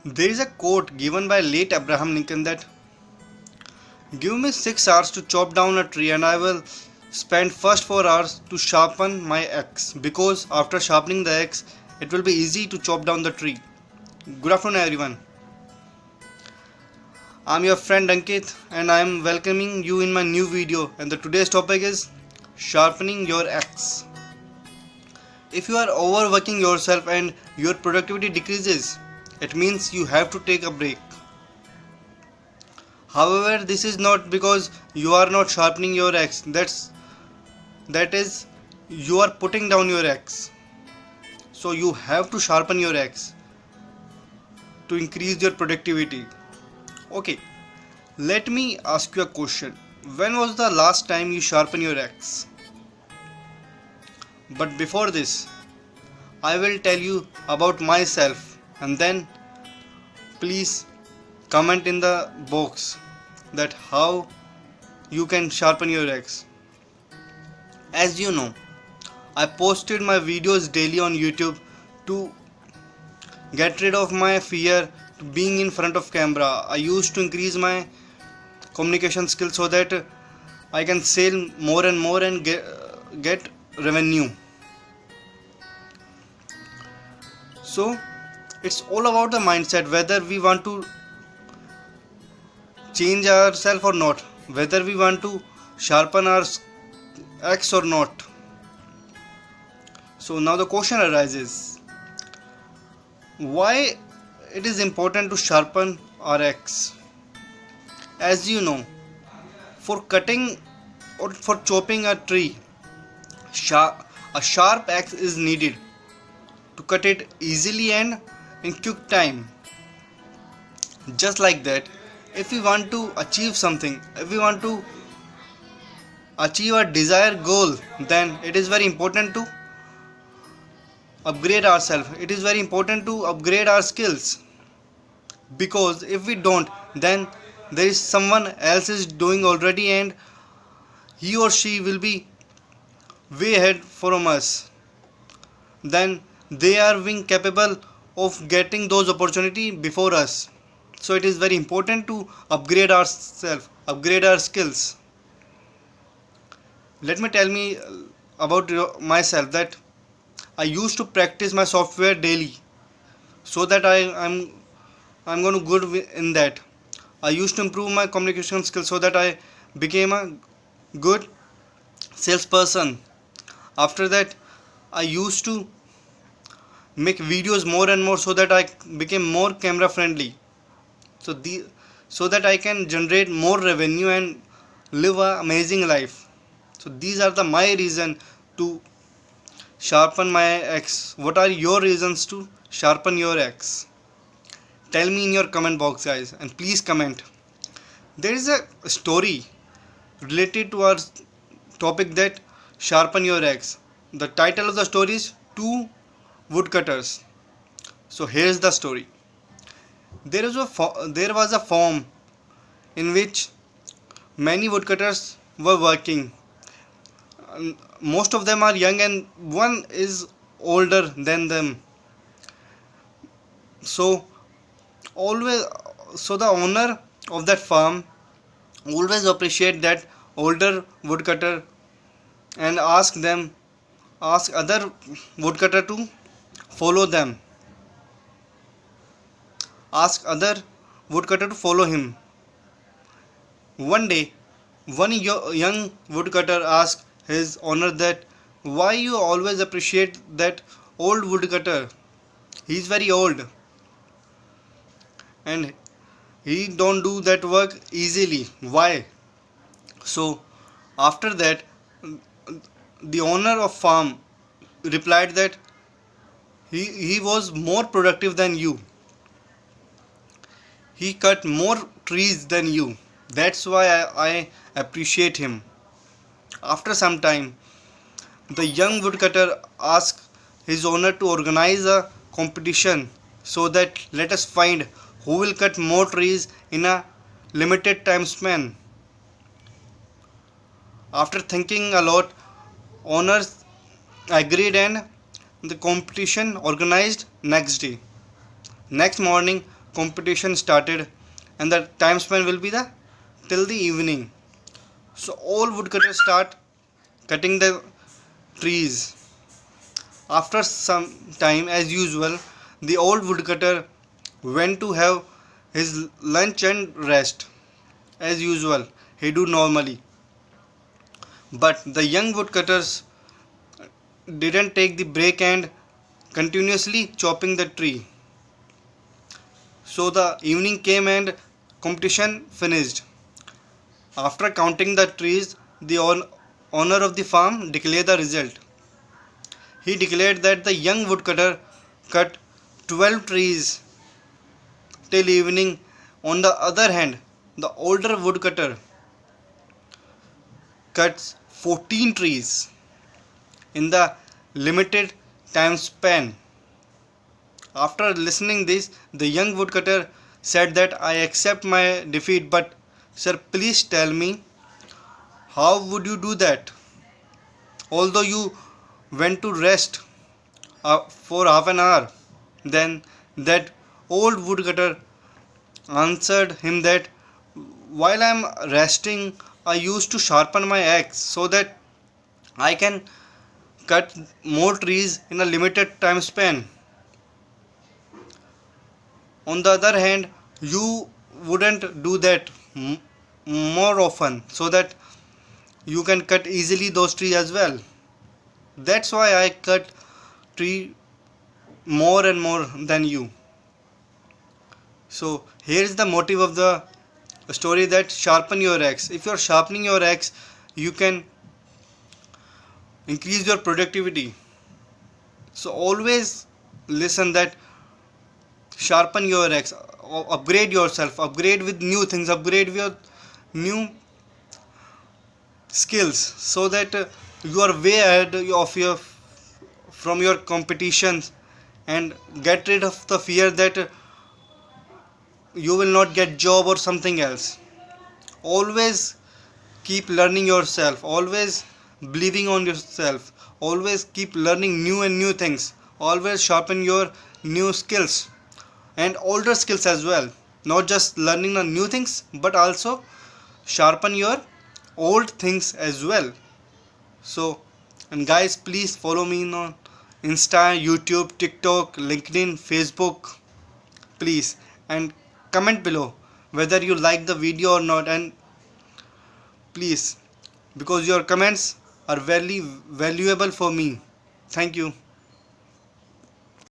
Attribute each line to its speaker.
Speaker 1: There is a quote given by late Abraham Lincoln that give me 6 hours to chop down a tree and I will spend first 4 hours to sharpen my axe because after sharpening the axe it will be easy to chop down the tree. Good afternoon everyone. I'm your friend Ankit and I am welcoming you in my new video, and the today's topic is sharpening your axe. If you are overworking yourself and your productivity decreases, it means you have to take a break. However, this is not because you are not sharpening your axe. That is you are putting down your axe. So you have to sharpen your axe to increase your productivity. Okay, let me ask you a question. When was the last time you sharpen your axe? But before this, I will tell you about myself, and then please comment in the box that how you can sharpen your axe. As you know, I posted my videos daily on YouTube to get rid of my fear to being in front of camera. I used to increase my communication skills so that I can sell more and more and get revenue. So it's all about the mindset, whether we want to change ourselves or not, whether we want to sharpen our axe or not. So now the question arises, why it is important to sharpen our axe? As you know, for cutting or for chopping a tree, a sharp axe is needed to cut it easily and in quick time. Just like that, if we want to achieve something, if we want to achieve a desired goal, then it is very important to upgrade ourselves. It is very important to upgrade our skills, because if we don't, then there is someone else is doing already and he or she will be way ahead from us. Then they are being capable of getting those opportunity before us. So it is very important to upgrade ourselves, upgrade our skills. Let me tell me about myself that I used to practice my software daily so that I'm going to good in that. I used to improve my communication skills so that I became a good salesperson. After that, I used to make videos more and more so that I became more camera friendly. So that I can generate more revenue and live an amazing life. So these are my reason to sharpen my axe. What are your reasons to sharpen your axe? Tell me in your comment box, guys, and please comment. There is a story related to our topic that sharpen your axe. The title of the story is Two Woodcutters. So here's the story. There was a farm in which many woodcutters were working. Most of them are young and one is older than them. So always, so the owner of that farm always appreciate that older woodcutter and ask other woodcutter to follow them, ask other woodcutter to follow him. One day, one young woodcutter asked his owner that why you always appreciate that old woodcutter. He is very old and he don't do that work easily. Why? So after that, the owner of farm replied that he was more productive than you. He cut more trees than you. That's why I appreciate him. After some time, the young woodcutter asked his owner to organize a competition so that let us find who will cut more trees in a limited time span. After thinking a lot, owners agreed and the competition organized next day. Next morning, competition started, and the time span will be the till the evening. So all woodcutters start cutting the trees. After some time, as usual, the old woodcutter went to have his lunch and rest. As usual, he do normally. But the young woodcutters didn't take the break and continuously chopping the tree. So the evening came and competition finished. After counting the trees, the owner of the farm declared the result. He declared that the young woodcutter cut 12 trees till evening. On the other hand, the older woodcutter cuts 14 trees in the limited time span. After listening this, the young woodcutter said that I accept my defeat, but sir, please tell me, how would you do that? Although you went to rest for half an hour. Then that old woodcutter answered him that while I am resting, I used to sharpen my axe so that I can cut more trees in a limited time span. On the other hand, you wouldn't do that more often so that you can cut easily those trees as well. That's why I cut tree more and more than you. So here is the motive of the story, that sharpen your axe. If you are sharpening your axe, you can increase your productivity. So always listen that sharpen your axe, upgrade yourself, upgrade with new things, upgrade with new skills, so that you are way ahead of your from your competitions, and get rid of the fear that you will not get job or something else. Always keep learning yourself, always believing on yourself, always keep learning new and new things, always sharpen your new skills and older skills as well. Not just learning the new things, but also sharpen your old things as well. So, and guys, please follow me on Insta, YouTube, TikTok, LinkedIn, Facebook, please, and comment below whether you like the video or not, and please, because your comments are very valuable for me. Thank you.